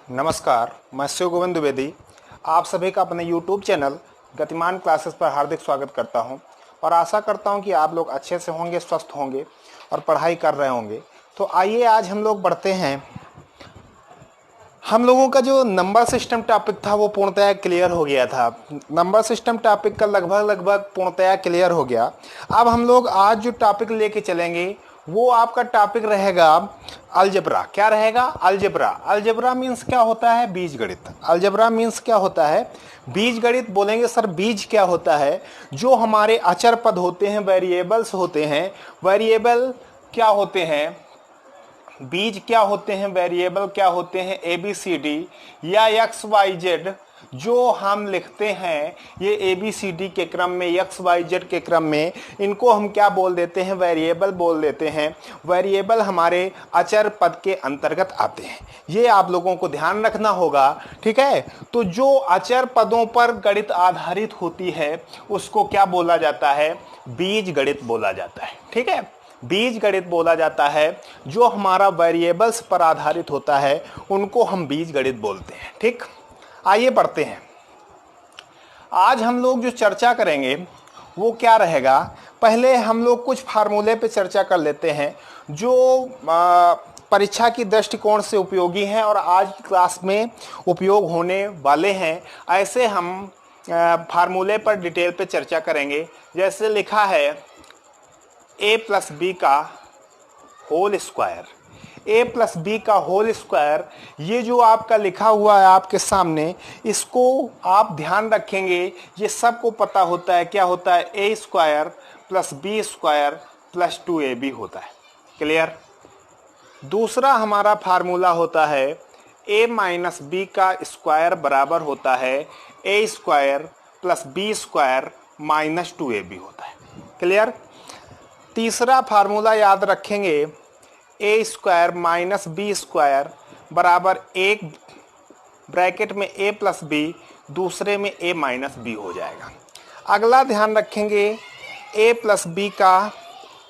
नमस्कार, मैं शिव गोविंद द्विवेदी आप सभी का अपने YouTube चैनल गतिमान क्लासेस पर हार्दिक स्वागत करता हूं और आशा करता हूं कि आप लोग अच्छे से होंगे, स्वस्थ होंगे और पढ़ाई कर रहे होंगे। तो आइए आज हम लोग बढ़ते हैं। हम लोगों का जो नंबर सिस्टम टॉपिक था वो पूर्णतया क्लियर हो गया था। नंबर सिस्टम टॉपिक का लगभग पूर्णतया क्लियर हो गया। अब हम लोग आज जो टॉपिक लेके चलेंगे वो आपका टॉपिक रहेगा अलजेब्रा। क्या रहेगा? अलजेब्रा। अलजेब्रा मीन्स क्या होता है? बीजगणित। अलजेब्रा मीन्स क्या होता है? बीजगणित। बोलेंगे सर बीज क्या होता है? जो हमारे अचर पद होते हैं, वेरिएबल्स होते हैं। वेरिएबल क्या होते हैं? बीज क्या होते हैं? वेरिएबल क्या होते हैं? ABCD या XYZ जो हम लिखते हैं ये ABCD के क्रम में, XYZ के क्रम में, इनको हम क्या बोल देते हैं? वेरिएबल बोल देते हैं। वेरिएबल हमारे अचर पद के अंतर्गत आते हैं। ये आप लोगों को ध्यान रखना होगा, ठीक है। तो जो अचर पदों पर गणित आधारित होती है उसको क्या बोला जाता है? बीज गणित बोला जाता है, ठीक है। बीज गणित बोला जाता है। जो हमारा वेरिएबल्स पर आधारित होता है उनको हम बीज गणित बोलते हैं, ठीक। आइए बढ़ते हैं। आज हम लोग जो चर्चा करेंगे वो क्या रहेगा? पहले हम लोग कुछ फार्मूले पे चर्चा कर लेते हैं जो परीक्षा की दृष्टिकोण से उपयोगी हैं और आज की क्लास में उपयोग होने वाले हैं। ऐसे हम फार्मूले पर डिटेल पे चर्चा करेंगे। जैसे लिखा है a प्लस बी का whole square. a plus b का होल स्क्वायर, ये जो आपका लिखा हुआ है आपके सामने, इसको आप ध्यान रखेंगे। ये सबको पता होता है क्या होता है? a square plus b square plus 2ab होता है। क्लियर? दूसरा हमारा फार्मूला होता है a माइनस बी का स्क्वायर बराबर होता है a square plus b square minus 2ab होता है। क्लियर? तीसरा फार्मूला याद रखेंगे a square minus b square बराबर एक ब्रैकेट में a प्लस बी, दूसरे में a माइनस बी हो जाएगा। अगला ध्यान रखेंगे a प्लस बी का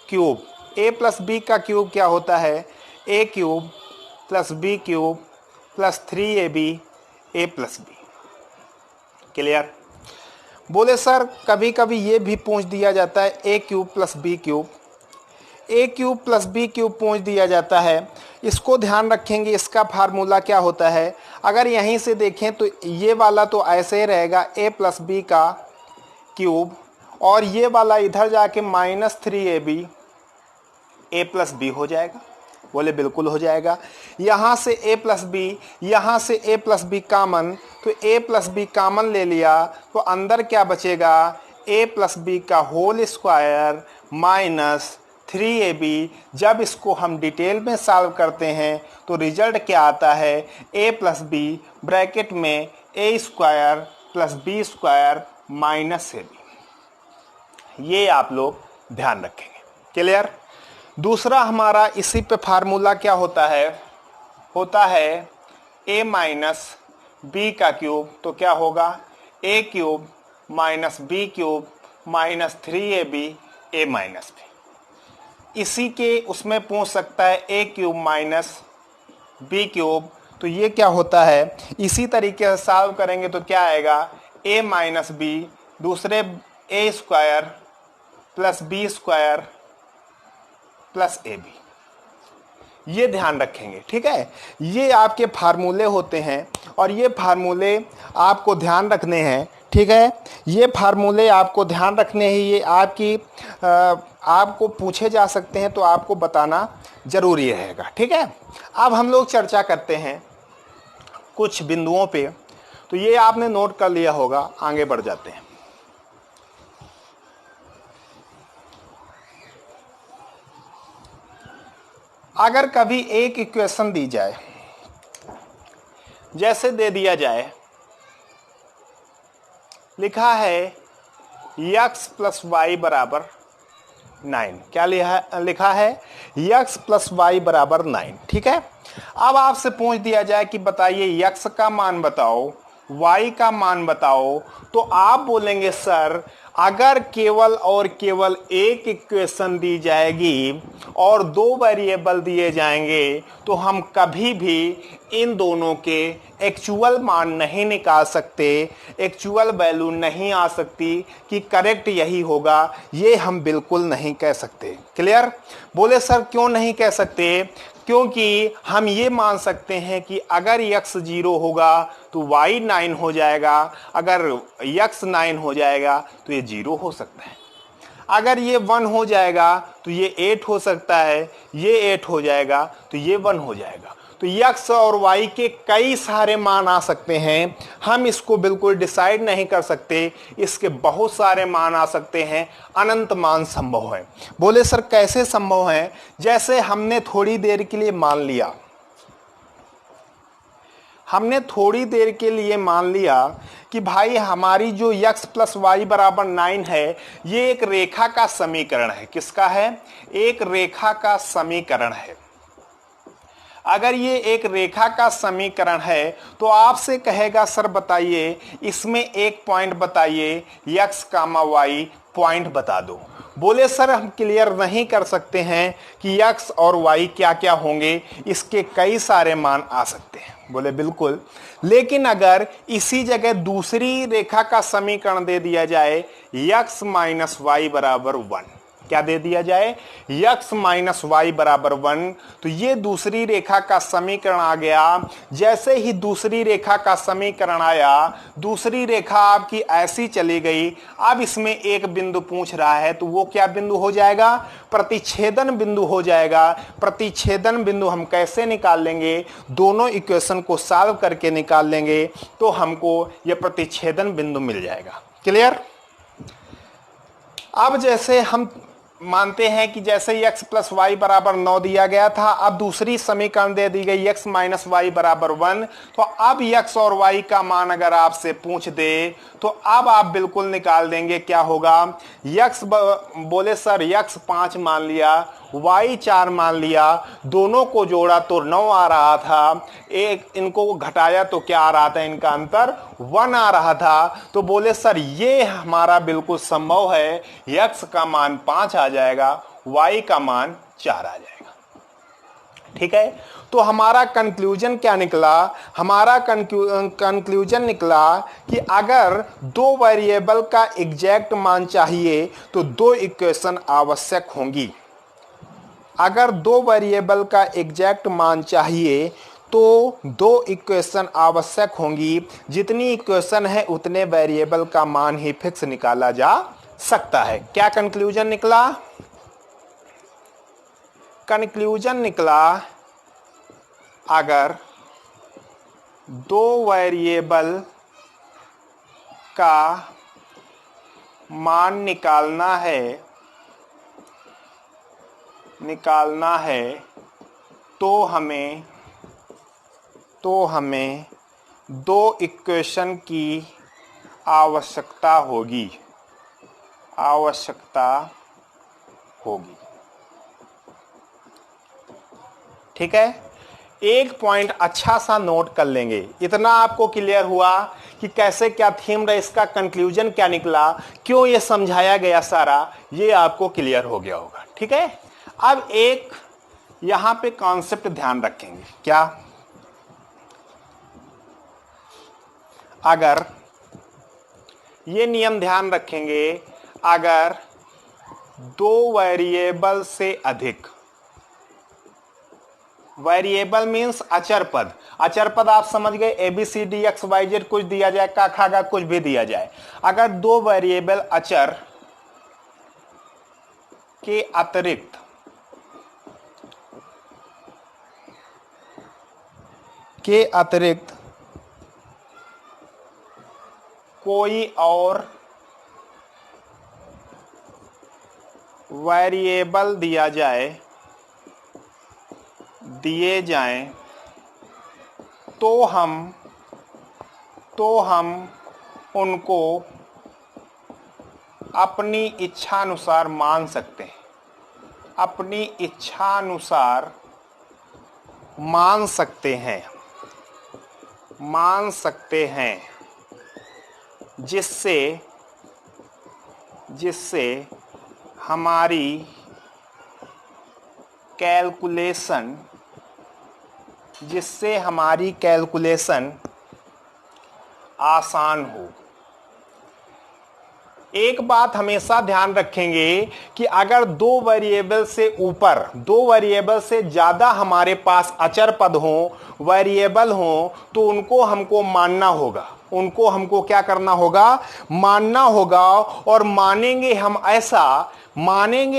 क्यूब। a प्लस बी का क्यूब क्या होता है? a cube plus B cube plus 3ab a plus b. Clear? बोले सर कभी कभी ये भी पूछ दिया जाता है a cube plus B cube. a cube plus B cube पूछ दिया जाता है। इसको ध्यान रखेंगे, इसका फार्मूला क्या होता है? अगर यहीं से देखें तो ये वाला तो ऐसे ही रहेगा a प्लस बी का क्यूब, और ये वाला इधर जाके minus 3ab a plus B हो जाएगा। बोले बिल्कुल हो जाएगा। यहाँ से a प्लस बी, यहाँ से a प्लस बी कामन, तो a प्लस बी कामन ले लिया तो अंदर क्या बचेगा? a प्लस बी का होल स्क्वायर माइनस 3ab। जब इसको हम डिटेल में सॉल्व करते हैं तो रिजल्ट क्या आता है? a प्लस बी ब्रैकेट में a square plus b square minus ab। ये आप लोग ध्यान रखेंगे। क्लियर? दूसरा हमारा इसी पे फार्मूला क्या होता है? होता है a माइनस बी का क्यूब, तो क्या होगा? a cube minus b cube minus 3ab a minus b. इसी के उसमें पूछ सकता है a cube minus b cube, तो ये क्या होता है? इसी तरीके से सॉल्व करेंगे तो क्या आएगा? a माइनस बी, दूसरे a square plus b square plus ab। ये ध्यान रखेंगे, ठीक है। ये आपके फार्मूले होते हैं और ये फार्मूले आपको ध्यान रखने हैं, ठीक है। ये फार्मूले आपको ध्यान रखने हैं। ये आपको पूछे जा सकते हैं तो आपको बताना जरूरी रहेगा, ठीक है। अब हम लोग चर्चा करते हैं कुछ बिंदुओं पे, तो ये आपने नोट कर लिया होगा। आगे बढ़ जाते हैं। अगर कभी एक इक्वेशन दी जाए, जैसे दे दिया जाए, लिखा है x प्लस वाई बराबर 9। क्या लिखा है? x प्लस वाई बराबर 9, ठीक है। अब आपसे पूछ दिया जाए कि बताइए x का मान बताओ, y का मान बताओ, तो आप बोलेंगे सर अगर केवल और केवल एक इक्वेशन दी जाएगी और दो वेरिएबल दिए जाएंगे तो हम कभी भी इन दोनों के एक्चुअल मान नहीं निकाल सकते, एक्चुअल वैल्यू नहीं आ सकती कि करेक्ट यही होगा, ये हम बिल्कुल नहीं कह सकते। क्लियर? बोले सर क्यों नहीं कह सकते? क्योंकि हम ये मान सकते हैं कि अगर x 0 होगा तो y 9 हो जाएगा, अगर x 9 हो जाएगा तो ये 0 हो सकता है, अगर ये 1 हो जाएगा तो ये 8 हो सकता है, ये 8 हो जाएगा तो ये 1 हो जाएगा। तो x और y के कई सारे मान आ सकते हैं, हम इसको बिल्कुल डिसाइड नहीं कर सकते, इसके बहुत सारे मान आ सकते हैं, अनंत मान संभव है। बोले सर कैसे संभव है? जैसे हमने थोड़ी देर के लिए मान लिया, हमने थोड़ी देर के लिए मान लिया कि भाई हमारी जो x प्लस वाई बराबर 9 है ये एक रेखा का समीकरण है। किसका है? एक रेखा का समीकरण है। अगर ये एक रेखा का समीकरण है तो आपसे कहेगा सर बताइए इसमें एक पॉइंट बताइए, x कामा y पॉइंट बता दो। बोले सर हम क्लियर नहीं कर सकते हैं कि x और y क्या क्या होंगे, इसके कई सारे मान आ सकते हैं। बोले बिल्कुल, लेकिन अगर इसी जगह दूसरी रेखा का समीकरण दे दिया जाए x माइनस वाई बराबर 1, क्या दे दिया जाए? x माइनस वाई बराबर 1, तो ये दूसरी रेखा का समीकरण आ गया। जैसे ही दूसरी रेखा का समीकरण आया, दूसरी रेखा आपकी ऐसी चली गई। अब इसमें एक बिंदु पूछ रहा है तो वो क्या बिंदु हो जाएगा? प्रतिच्छेदन बिंदु हो जाएगा। प्रतिच्छेदन बिंदु हम कैसे निकाल लेंगे? दोनों इक्वेशन को सॉल्व करके निकाल लेंगे तो हमको यह प्रतिच्छेदन बिंदु मिल जाएगा। क्लियर? अब जैसे हम मानते हैं कि जैसे x प्लस वाई बराबर 9 दिया गया था, अब दूसरी समीकरण दे दी गई x माइनस वाई बराबर 1, तो अब x और y का मान अगर आपसे पूछ दे तो अब आप बिल्कुल निकाल देंगे। क्या होगा? बोले सर x 5 मान लिया, y 4 मान लिया, दोनों को जोड़ा तो 9 आ रहा था, एक इनको घटाया तो क्या आ रहा था? इनका अंतर 1 आ रहा था। तो बोले सर ये हमारा बिल्कुल संभव है, x का मान 5 आ जाएगा, y का मान 4 आ जाएगा। ठीक है, तो हमारा कंक्लूजन क्या निकला? हमारा कंक्लूजन निकला कि अगर दो वेरिएबल का एग्जैक्ट मान चाहिए तो दो इक्वेशन आवश्यक होंगी। अगर दो वेरिएबल का एग्जैक्ट मान चाहिए तो दो इक्वेशन आवश्यक होंगी। जितनी इक्वेशन है उतने वेरिएबल का मान ही फिक्स निकाला जा सकता है। क्या कंक्लूजन निकला? कंक्लूजन निकला अगर दो वेरिएबल का मान निकालना है तो हमें दो इक्वेशन की आवश्यकता होगी। ठीक है, एक पॉइंट अच्छा सा नोट कर लेंगे। इतना आपको क्लियर हुआ कि कैसे क्या थीम रहा, इसका कंक्लूजन क्या निकला, क्यों ये समझाया गया सारा, ये आपको क्लियर हो गया होगा। ठीक है, अब एक यहां पे कॉन्सेप्ट ध्यान रखेंगे। क्या? अगर ये नियम ध्यान रखेंगे, अगर दो वेरिएबल से अधिक, वेरिएबल मीन्स अचर पद, अचर पद आप समझ गए, ABCD XYZ कुछ दिया जाए, का खागा कुछ भी दिया जाए। अगर दो वेरिएबल अचर के अतिरिक्त कोई और वेरिएबल दिए जाएं तो हम उनको अपनी इच्छानुसार मान सकते हैं। अपनी इच्छानुसार मान सकते हैं जिससे जिससे हमारी कैलकुलेशन आसान हो। एक बात हमेशा ध्यान रखेंगे कि अगर दो वेरिएबल से ज्यादा हमारे पास अचर पद हो, वेरिएबल हो, तो उनको हमको मानना होगा। उनको हमको क्या करना होगा? मानना होगा। और मानेंगे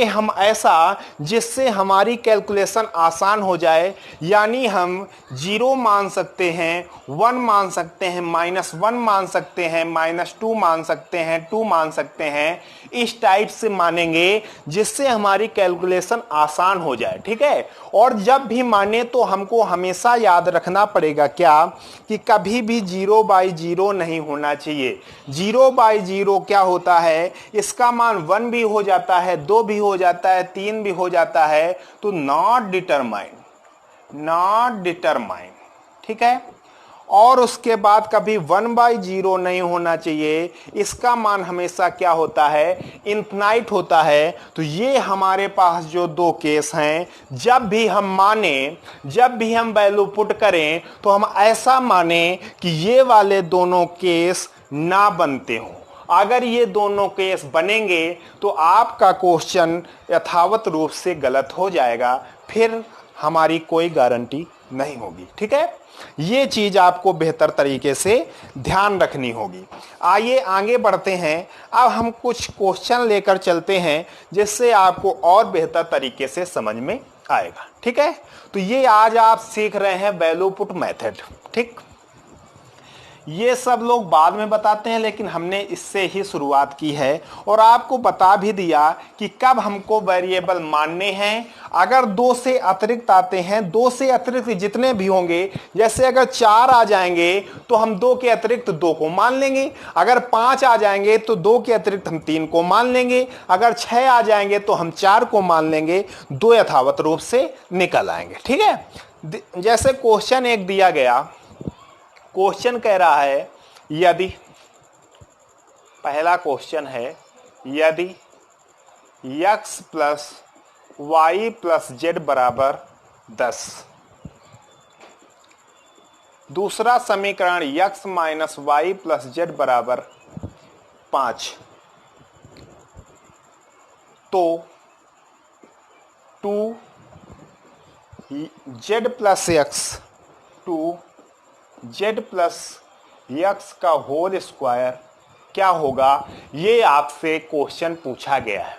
हम ऐसा जिससे हमारी कैलकुलेशन आसान हो जाए। यानी हम 0 मान सकते हैं, 1 मान सकते हैं, -1 मान सकते हैं, -2 मान सकते हैं, 2 मान सकते हैं। इस टाइप से मानेंगे जिससे हमारी कैलकुलेशन आसान हो जाए। ठीक है। और जब भी माने तो हमको हमेशा याद रखना पड़ेगा क्या, कि कभी भी 0/0 नहीं होना चाहिए। 0/0 क्या होता है? इसका मान 1 भी हो जाता है, 2 भी हो जाता है, 3 भी हो जाता है, तो नॉट डिटरमाइन। ठीक है। और उसके बाद कभी 1/0 नहीं होना चाहिए। इसका मान हमेशा क्या होता है? इन्फिनाइट होता है। तो ये हमारे पास जो दो केस हैं, जब भी हम वैल्यू पुट करें तो हम ऐसा माने कि ये वाले दोनों केस ना बनते हों। अगर ये दोनों केस बनेंगे तो आपका क्वेश्चन यथावत रूप से गलत हो जाएगा, फिर हमारी कोई गारंटी नहीं होगी। ठीक है। ये चीज आपको बेहतर तरीके से ध्यान रखनी होगी। आइए आगे बढ़ते हैं। अब हम कुछ क्वेश्चन लेकर चलते हैं जिससे आपको और बेहतर तरीके से समझ में आएगा। ठीक है। तो ये आज आप सीख रहे हैं वैल्यू पुट मेथड। ठीक, ये सब लोग बाद में बताते हैं, लेकिन हमने इससे ही शुरुआत की है और आपको बता भी दिया कि कब हमको वेरिएबल मानने हैं। अगर 2 से अतिरिक्त आते हैं, 2 से अतिरिक्त जितने भी होंगे, जैसे अगर 4 आ जाएंगे तो हम 2 के अतिरिक्त 2 को मान लेंगे। अगर 5 आ जाएंगे तो 2 के अतिरिक्त हम 3 को मान लेंगे। अगर 6 आ जाएंगे तो हम 4 को मान लेंगे। 2 यथावत रूप से निकल आएंगे। ठीक है। जैसे क्वेश्चन एक दिया गया, क्वेश्चन कह रहा है यदि, पहला क्वेश्चन है, यदि x + y + z = 10, दूसरा समीकरण x - y + z = 5, तो 2z + x 2z + x का होल स्क्वायर क्या होगा? ये आपसे क्वेश्चन पूछा गया है।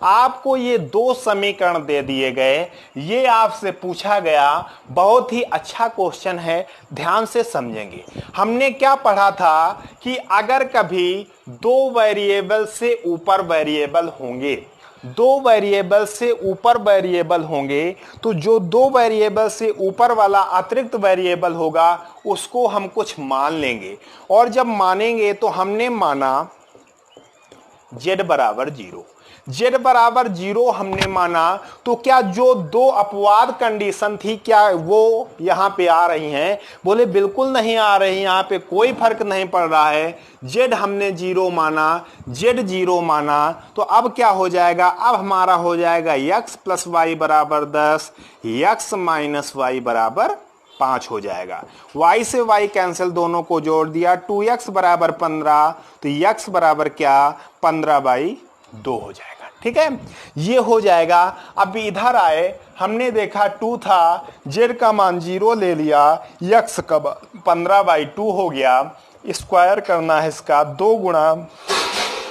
आपको ये 2 समीकरण दे दिए गए, ये आपसे पूछा गया। बहुत ही अच्छा क्वेश्चन है, ध्यान से समझेंगे। हमने क्या पढ़ा था कि अगर कभी 2 वेरिएबल से ऊपर वेरिएबल होंगे, 2 वेरिएबल से ऊपर वेरिएबल होंगे, तो जो 2 वेरिएबल से ऊपर वाला अतिरिक्त वेरिएबल होगा उसको हम कुछ मान लेंगे। और जब मानेंगे तो हमने माना z = 0। z = 0 हमने माना, तो क्या जो 2 अपवाद कंडीशन थी क्या वो यहां पे आ रही हैं? बोले बिल्कुल नहीं आ रही, यहां पे कोई फर्क नहीं पड़ रहा है। z हमने 0 माना, z 0 माना, तो अब क्या हो जाएगा? अब हमारा हो जाएगा x + y = 10, x - y = 5 हो जाएगा। y से y कैंसिल, दोनों को जोड़ दिया, 2x = 15, तो x बराबर क्या? 15/2 हो जाएगा। ठीक है, ये हो जाएगा। अब इधर आए, हमने देखा 2 था, z का मान 0 ले लिया, x का 15/2 हो गया। स्क्वायर करना है इसका, 2 गुणा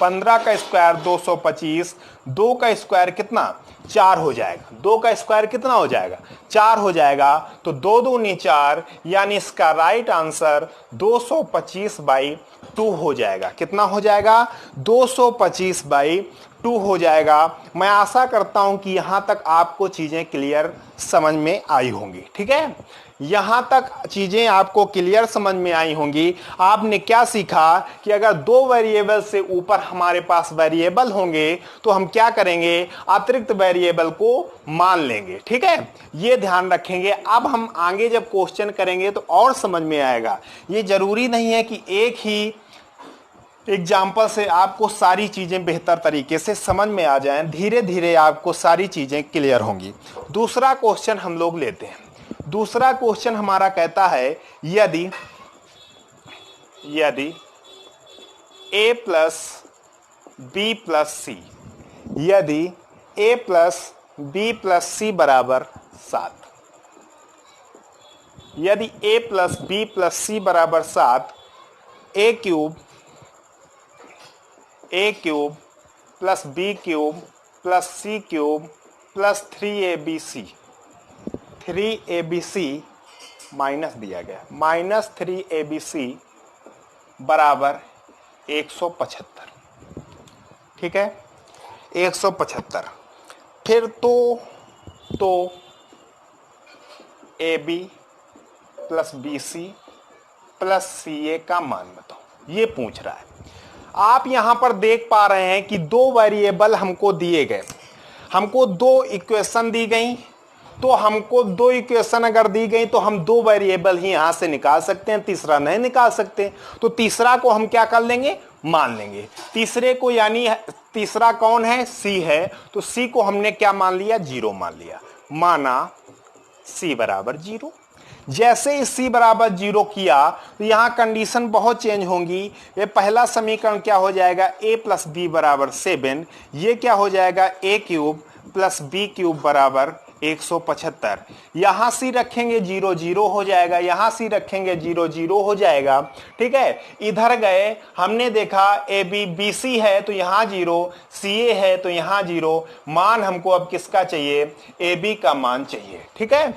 15 का स्क्वायर 225, 2 का स्क्वायर कितना? 4 हो जाएगा। 2 का स्क्वायर कितना हो जाएगा? 4 हो जाएगा। तो 2 दूनी 4, यानी इसका राइट आंसर 225/2 हो जाएगा। कितना हो जाएगा? 225/2 हो जाएगा। मैं आशा करता हूं कि यहां तक आपको चीजें क्लियर समझ में आई होंगी। ठीक है, यहां तक चीजें आपको क्लियर समझ में आई होंगी। आपने क्या सीखा कि अगर 2 वेरिएबल से ऊपर हमारे पास वेरिएबल होंगे तो हम क्या करेंगे? अतिरिक्त वेरिएबल को मान लेंगे। ठीक है, ये ध्यान रखेंगे। अब हम आगे जब क्वेश्चन करेंगे तो और समझ में आएगा। ये जरूरी नहीं है कि एक ही एग्जाम्पल से आपको सारी चीजें बेहतर तरीके से समझ में आ जाएं, धीरे धीरे आपको सारी चीजें क्लियर होंगी। दूसरा क्वेश्चन हम लोग लेते हैं। दूसरा क्वेश्चन हमारा कहता है यदि a plus B plus c, यदि a प्लस बी प्लस सी बराबर 7, यदि a प्लस बी प्लस सी बराबर 7, a cube plus B cube plus C cube plus 3abc minus दिया गया, माइनस 3abc बराबर 175। ठीक है, 175। फिर तो ab plus bc plus ca का मान बताओ, ये पूछ रहा है। आप यहां पर देख पा रहे हैं कि दो वेरिएबल हमको दिए गए, हमको दो इक्वेशन दी गई, तो हमको दो इक्वेशन अगर दी गई तो हम दो वेरिएबल ही यहां से निकाल सकते हैं, तीसरा नहीं निकाल सकते। तो तीसरा को हम क्या कर लेंगे, मान लेंगे तीसरे को, यानी तीसरा कौन है, सी है, तो सी को हमने क्या मान लिया, 0 मान लिया, माना सी बराबर 0। जैसे ही सी बराबर 0 किया तो यहां कंडीशन बहुत चेंज होंगी। ये पहला समीकरण क्या हो जाएगा, a प्लस बी बराबर 7, ये क्या हो जाएगा, a cube plus B cube बराबर 175। यहां सी रखेंगे 0 0 हो जाएगा, यहां सी रखेंगे 0 0 हो जाएगा। ठीक है, इधर गए, हमने देखा ए बी बी सी है तो यहां 0, सी ए है तो यहां 0, मान हमको अब किसका चाहिए, ए बी का मान चाहिए। ठीक है,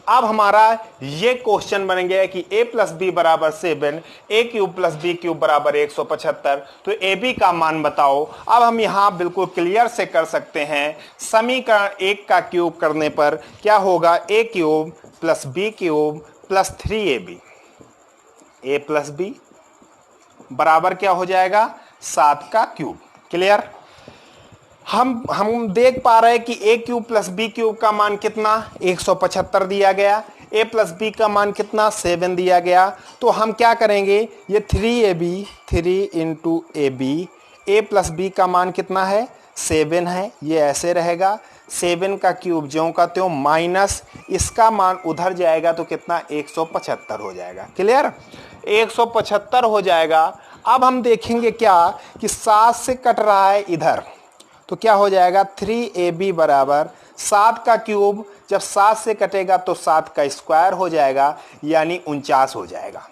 अब हमारा ये क्वेश्चन बन गया कि a प्लस बी बराबर 7, a cube plus B cube बराबर 175, तो ए बी का मान बताओ। अब हम यहां बिल्कुल क्लियर से कर सकते हैं, समीकरण 1 का क्यूब करने पर क्या होगा, a cube plus B cube plus 3ab, a plus b बराबर क्या हो जाएगा, 7 का क्यूब। क्लियर, हम देख पा रहे हैं कि a cube plus B cube का मान कितना, 175 दिया गया, a प्लस बी का मान कितना, 7 दिया गया। तो हम क्या करेंगे, ये 3ab, 3 into a b, a plus b का मान कितना है, 7 है, ये ऐसे रहेगा, 7 का क्यूब ज्यों का त्यों, माइनस इसका मान उधर जाएगा तो कितना, 175 हो जाएगा। क्लियर, 175 हो जाएगा। अब हम देखेंगे क्या कि 7 से कट रहा है इधर, तो क्या हो जाएगा, 3ab बराबर 7 का क्यूब, जब 7 से कटेगा तो 7 का स्क्वायर हो जाएगा, यानी 49 हो जाएगा।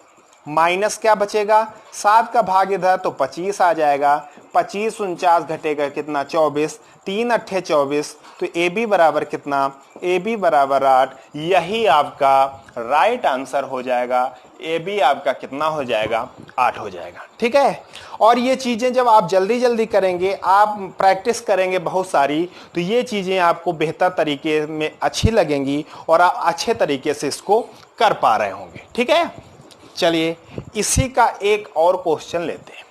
माइनस क्या बचेगा, 7 का भाग इधर तो 25 आ जाएगा, 25 49 घटेगा कितना, 24, 3 अट्ठे 24, तो ए बी बराबर कितना, ए बी बराबर 8। यही आपका राइट आंसर हो जाएगा, ए बी आपका कितना हो जाएगा, 8 हो जाएगा। ठीक है, और ये चीज़ें जब आप जल्दी जल्दी करेंगे, आप प्रैक्टिस करेंगे बहुत सारी, तो ये चीज़ें आपको बेहतर तरीके में अच्छी लगेंगी और आप अच्छे तरीके से इसको कर पा रहे होंगे। ठीक है, चलिए इसी का एक और क्वेश्चन लेते हैं।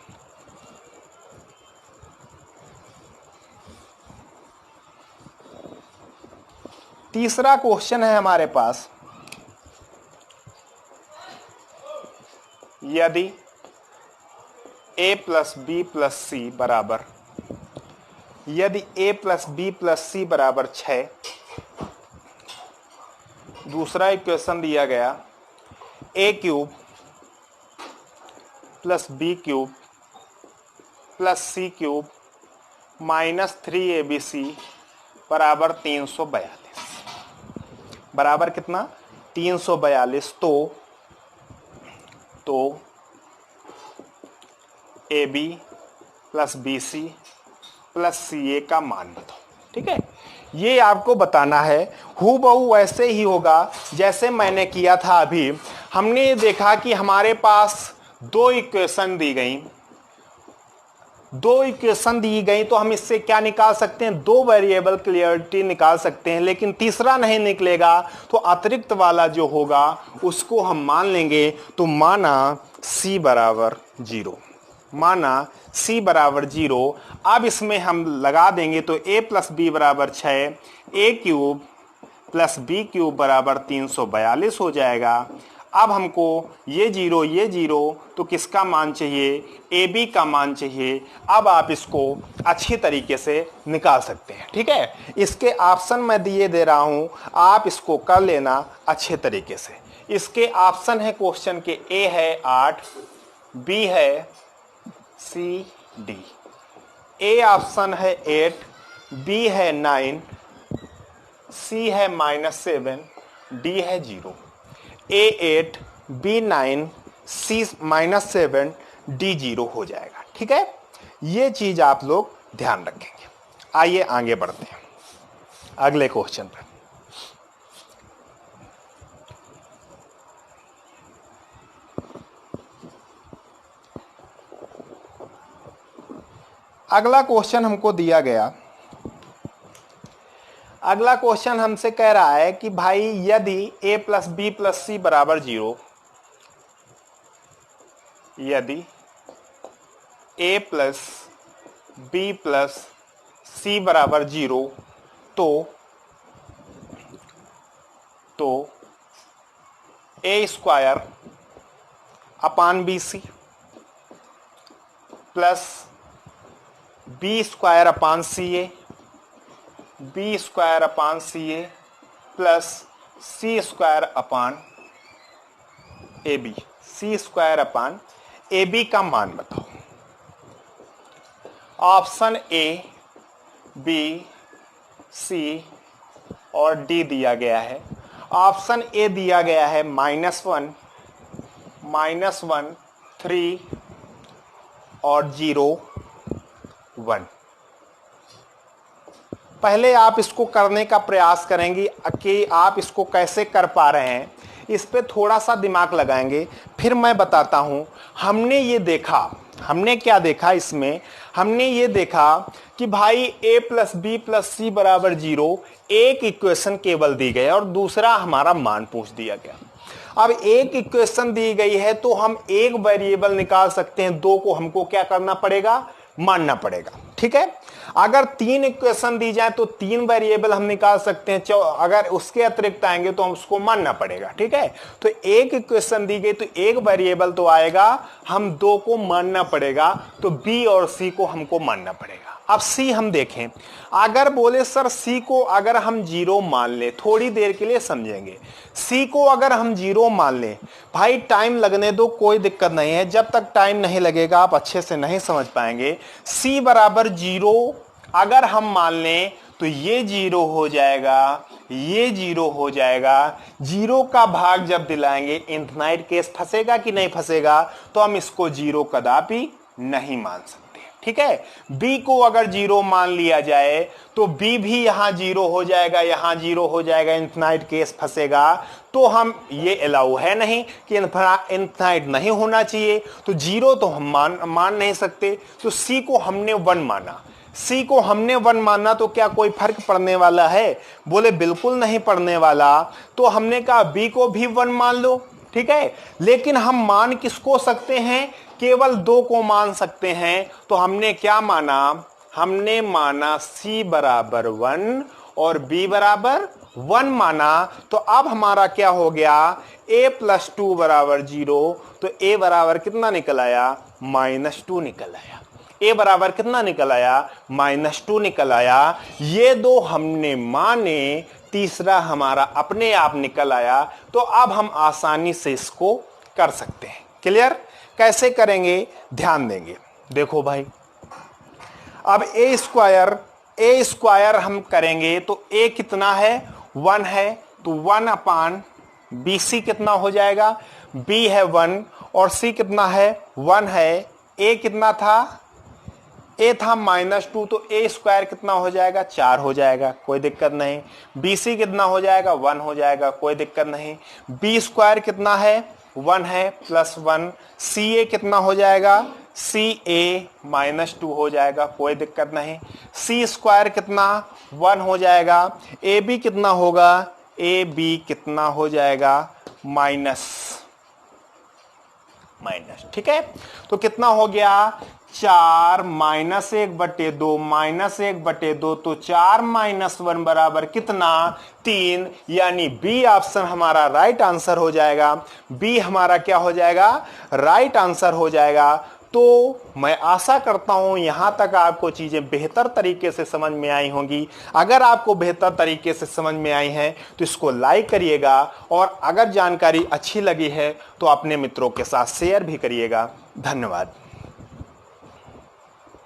तीसरा क्वेश्चन है हमारे पास, यदि a प्लस बी प्लस सी बराबर, यदि a प्लस बी प्लस सी बराबर 6, दूसरा इक्वेशन दिया गया a cube plus B cube plus C cube minus 3abc बराबर 342, बराबर कितना, 342। तो A B plus B C plus C A का मान बताओ। ठीक है, ये आपको बताना है, हूबहू वैसे ही होगा जैसे मैंने किया था अभी। हमने देखा कि हमारे पास दो इक्वेशन दी गई, तो हम इससे क्या निकाल सकते हैं, दो वेरिएबल क्लियरिटी निकाल सकते हैं, लेकिन तीसरा नहीं निकलेगा तो अतिरिक्त वाला जो होगा उसको हम मान लेंगे। तो माना c बराबर 0, माना c बराबर 0। अब इसमें हम लगा देंगे तो a प्लस बी बराबर 6, a cube plus B cube बराबर 342 हो जाएगा। अब हमको ये जीरो तो किसका मान चाहिए, ए बी का मान चाहिए। अब आप इसको अच्छी तरीके से निकाल सकते हैं। ठीक है, इसके ऑप्शन मैं दिए दे रहा हूं, आप इसको कर लेना अच्छे तरीके से। इसके ऑप्शन है क्वेश्चन के, ए है 8, बी है सी डी। ए ऑप्शन है 8, बी है 9, सी है -7, डी है 0। ए 8, बी 9, सी -7, डी 0 हो जाएगा। ठीक है, ये चीज आप लोग ध्यान रखेंगे। आइए आगे बढ़ते हैं अगले क्वेश्चन पर। अगला क्वेश्चन हमको दिया गया, अगला क्वेश्चन हमसे कह रहा है कि भाई यदि a प्लस बी प्लस सी बराबर 0, यदि a प्लस बी प्लस सी बराबर 0 तो a square upon b C plus b square upon c a, b square upon c a plus c square upon a b, c square upon a b का मान बताओ। Option A, b, सी और D दिया गया है। Option A दिया गया है -1, -1, 3 और 0, 1। पहले आप इसको करने का प्रयास करेंगे कि आप इसको कैसे कर पा रहे हैं, इस पे थोड़ा सा दिमाग लगाएंगे, फिर मैं बताता हूं। हमने ये देखा, हमने क्या देखा इसमें, हमने ये देखा कि भाई a प्लस बी प्लस सी बराबर 0 एक इक्वेशन केवल दी गई और दूसरा हमारा मान पूछ दिया गया। अब एक इक्वेशन दी गई है तो हम एक वेरिएबल निकाल सकते हैं, दो को हमको क्या करना पड़ेगा, मानना पड़ेगा। ठीक है, अगर 3 इक्वेशन दी जाए तो 3 वेरिएबल हम निकाल सकते हैं, अगर उसके अतिरिक्त आएंगे तो हम उसको मानना पड़ेगा। ठीक है, तो एक इक्वेशन दी गई तो एक वेरिएबल तो आएगा, हम 2 को मानना पड़ेगा, तो बी और सी को हमको मानना पड़ेगा। अब सी हम देखें, अगर बोले सर सी को अगर हम 0 मान ले, थोड़ी देर के लिए समझेंगे, सी को अगर हम 0 मान ले, भाई टाइम लगने दो, कोई दिक्कत नहीं है, जब तक टाइम नहीं लगेगा आप अच्छे से नहीं समझ पाएंगे। सी बराबर 0 अगर हम मान लें तो ये 0 हो जाएगा, ये 0 हो जाएगा। 0 का भाग जब दिलाएंगे इनफाइनाइट केस फंसेगा कि नहीं फंसेगा, तो हम इसको 0 कदापि नहीं मान सकते। ठीक है, b को अगर 0 मान लिया जाए तो b भी यहां 0 हो जाएगा, यहां 0 हो जाएगा, इनफाइनाइट केस फंसेगा, तो हम ये अलाउ है नहीं कि इनफाइनाइट नहीं होना चाहिए, तो 0 तो हम मान नहीं सकते। तो c को हमने 1 माना, सी को हमने 1 माना, तो क्या कोई फर्क पड़ने वाला है, बोले बिल्कुल नहीं पड़ने वाला। तो हमने कहा बी को भी 1 मान लो। ठीक है, लेकिन हम मान किसको सकते हैं, केवल 2 को मान सकते हैं। तो हमने क्या माना, हमने माना सी बराबर 1 और बी बराबर 1 माना। तो अब हमारा क्या हो गया, a प्लस 2 बराबर 0, तो a बराबर कितना निकल आया, -2 निकल आया। a बराबर कितना निकल आया, -2 निकल आया। ये 2 हमने माने, तीसरा हमारा अपने आप निकल आया। तो अब हम आसानी से इसको कर सकते हैं। क्लियर, कैसे करेंगे ध्यान देंगे। देखो भाई, अब a स्क्वायर हम करेंगे तो a कितना है, 1 है, तो 1 अपान बी सी कितना हो जाएगा, b है 1 और c कितना है, 1 है। a कितना था, a था -2, तो a स्क्वायर कितना हो जाएगा, 4 हो जाएगा, कोई दिक्कत नहीं। बी सी कितना हो जाएगा, 1 हो जाएगा, कोई दिक्कत नहीं। b स्क्वायर कितना है, 1 है, +1। सी ए कितना हो जाएगा, सी ए -2 हो जाएगा, कोई दिक्कत नहीं। सी स्क्वायर कितना, 1 हो जाएगा। ए बी कितना होगा, ए बी कितना हो जाएगा, माइनस। ठीक है, तो कितना हो गया, 4 माइनस 1/2 माइनस 1/2, तो 4 माइनस 1 बराबर कितना, 3। यानी बी ऑप्शन हमारा राइट आंसर हो जाएगा। बी हमारा क्या हो जाएगा, राइट आंसर हो जाएगा। तो मैं आशा करता हूं यहां तक आपको चीजें बेहतर तरीके से समझ में आई होंगी। अगर आपको बेहतर तरीके से समझ में आई हैं तो इसको लाइक करिएगा, और अगर जानकारी अच्छी लगी है तो अपने मित्रों के साथ शेयर भी करिएगा। धन्यवाद।